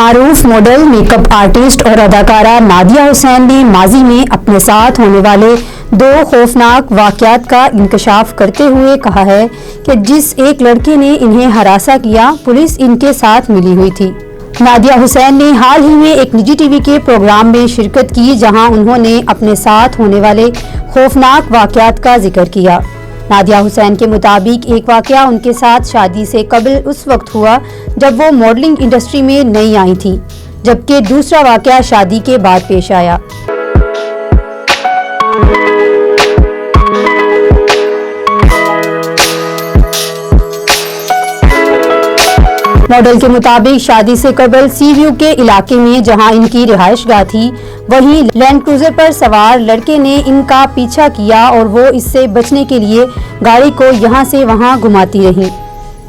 معروف model, make up artist اور اداکارہ نادیہ حسین نے ماضی میں اپنے ساتھ ہونے والے 2 خوفناک واقعات کا انکشاف کرتے ہوئے کہا ہے کہ جس ایک لڑکے نے انہیں ہراساں کیا، پولیس ان کے ساتھ ملی ہوئی تھی۔ نادیہ حسین نے حال ہی میں ایک نجی ٹی وی کے پروگرام میں شرکت کی جہاں انہوں نے اپنے ساتھ ہونے والے خوفناک واقعات کا ذکر کیا۔ نادیہ حسین کے مطابق ایک واقعہ ان کے ساتھ شادی سے قبل اس وقت ہوا جب وہ ماڈلنگ انڈسٹری میں نئی آئی تھیں، جبکہ دوسرا واقعہ شادی کے بعد پیش آیا۔ ماڈل کے مطابق شادی سے قبل سی ویو کے علاقے میں جہاں ان کی رہائش گاہ تھی، وہیں لینڈ کروزر پر سوار لڑکے نے ان کا پیچھا کیا اور وہ اس سے بچنے کے لیے گاڑی کو یہاں سے وہاں گھماتی رہیں۔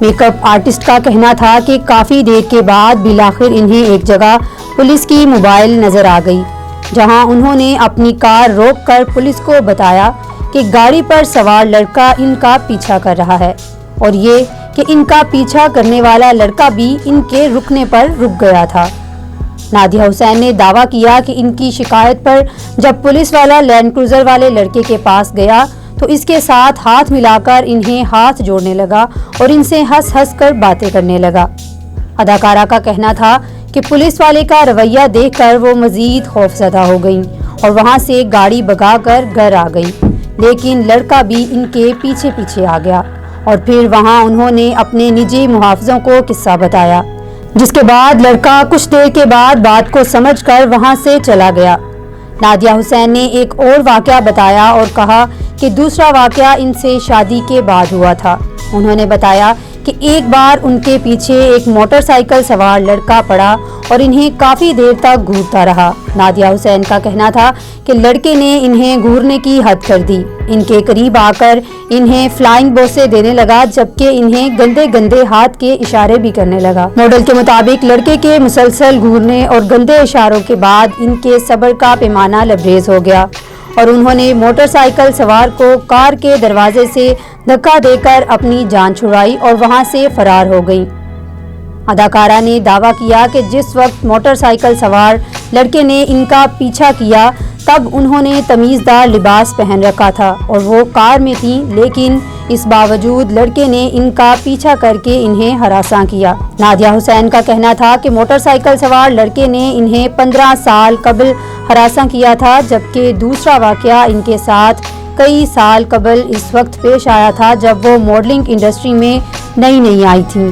میک اپ آرٹسٹ کا کہنا تھا کہ کافی دیر کے بعد بالآخر انہیں ایک جگہ پولیس کی موبائل نظر آ گئی، جہاں انہوں نے اپنی کار روک کر پولیس کو بتایا کہ گاڑی پر سوار لڑکا ان کا پیچھا کر رہا ہے، اور یہ کہ ان کا پیچھا کرنے والا لڑکا بھی ان کے رکنے پر رک گیا تھا۔ نادیہ حسین نے دعویٰ کیا کہ ان کی شکایت پر جب پولیس والا لینڈ کروزر والے لڑکے کے پاس گیا تو اس کے ساتھ ہاتھ ملا کر انہیں ہاتھ جوڑنے لگا اور ان سے ہنس ہنس کر باتیں کرنے لگا۔ اداکارہ کا کہنا تھا کہ پولیس والے کا رویہ دیکھ کر وہ مزید خوفزدہ ہو گئیں اور وہاں سے گاڑی بھگا کر گھر آ گئیں، لیکن لڑکا بھی ان کے پیچھے پیچھے آ گیا اور پھر وہاں انہوں نے اپنے نجی محافظوں کو قصہ بتایا، جس کے بعد لڑکا کچھ دیر کے بعد بات کو سمجھ کر وہاں سے چلا گیا۔ نادیہ حسین نے ایک اور واقعہ بتایا اور کہا کہ دوسرا واقعہ ان سے شادی کے بعد ہوا تھا۔ انہوں نے بتایا کہ ایک بار ان کے پیچھے ایک موٹر سائیکل سوار لڑکا پڑا اور انہیں کافی دیر تک گھورتا رہا۔ نادیہ حسین کا کہنا تھا کہ لڑکے نے انہیں گھورنے کی حد کر دی، ان کے قریب آ کر انہیں فلائنگ بوسے دینے لگا، جبکہ انہیں گندے گندے ہاتھ کے اشارے بھی کرنے لگا۔ ماڈل کے مطابق لڑکے کے مسلسل گھورنے اور گندے اشاروں کے بعد ان کے صبر کا پیمانہ لبریز ہو گیا اور انہوں نے موٹر سائیکل سوار کو کار کے دروازے سے دھکا دے کر اپنی جان چھڑائی اور وہاں سے فرار ہو گئیں۔ اداکارہ نے دعویٰ کیا کہ جس وقت موٹر سائیکل سوار لڑکے نے ان کا پیچھا کیا تب انہوں نے تمیزدار لباس پہن رکھا تھا اور وہ کار میں تھیں، لیکن اس باوجود لڑکے نے ان کا پیچھا کر کے انہیں ہراساں کیا۔ نادیہ حسین کا کہنا تھا کہ موٹر سائیکل سوار لڑکے نے انہیں 15 سال قبل ہراساں کیا تھا، جبکہ دوسرا واقعہ ان کے ساتھ کئی سال قبل اس وقت پیش آیا تھا جب وہ ماڈلنگ انڈسٹری میں نئی آئی تھیں۔